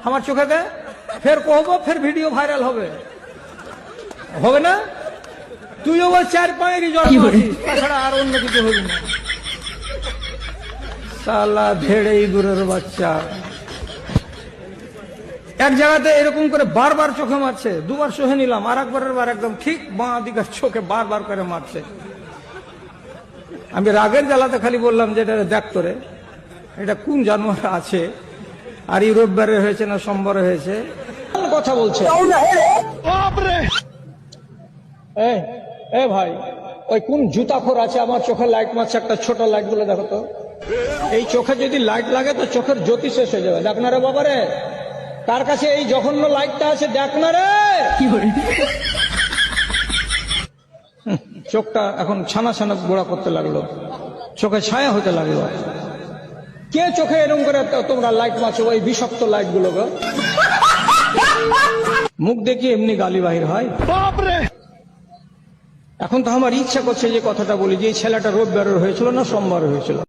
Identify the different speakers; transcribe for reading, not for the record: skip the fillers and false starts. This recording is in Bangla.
Speaker 1: আমার চোখে দে, ফের কহবো, ফের ভিডিও ভাইরাল হবে, হবে না? তুইও বল 4-5 জন্ম আছিস, তাছাড়া আর অন্য কিছু হবি না। শালা ধেড়ে ইঁদুরের বাচ্চা। এক জায়গাতে এরকম করে বারবার চোখে মারছে, দুবার সহে নিলাম, আর একবারের বার একদম ঠিক বাঁ দিকের চোখে বারবার করে মারছে। আমি রাগের জ্বালাতে খালি বললাম যে এটা দেখ তোরে, এটা কোন জানোয়ার আছে, আর এই রোববারে হয়েছে না সোমবারে হয়েছে কথা বলছে। এ ভাই, ওই কোন জুতাখোর আছে আমার চোখে লাইট মারছে, একটা ছোট লাইট বলে দেখো তো। এই চোখে যদি লাইট লাগে তো চোখের জ্যোতি শেষ হয়ে যাবে। দেখ না রে বাবা রে, তার কাছে এই জঘন্য লাইটটা আছে, দেখ না রে। চোখটা এখন ছানা ছানা গোড়া করতে লাগলো, চোখে ছায়া হতে লাগলো। কে চোখে এরকম করে তোমরা লাইট মারছো, ওই বিষাক্ত লাইট গুলো? মুখ দেখি এমনি গালি বাহির হয়। বাপরে! এখন তো আমার ইচ্ছা করছে যে কথাটা বলি, যে এই ছেলেটা রোববার হয়েছিল না সোমবার হয়েছিল।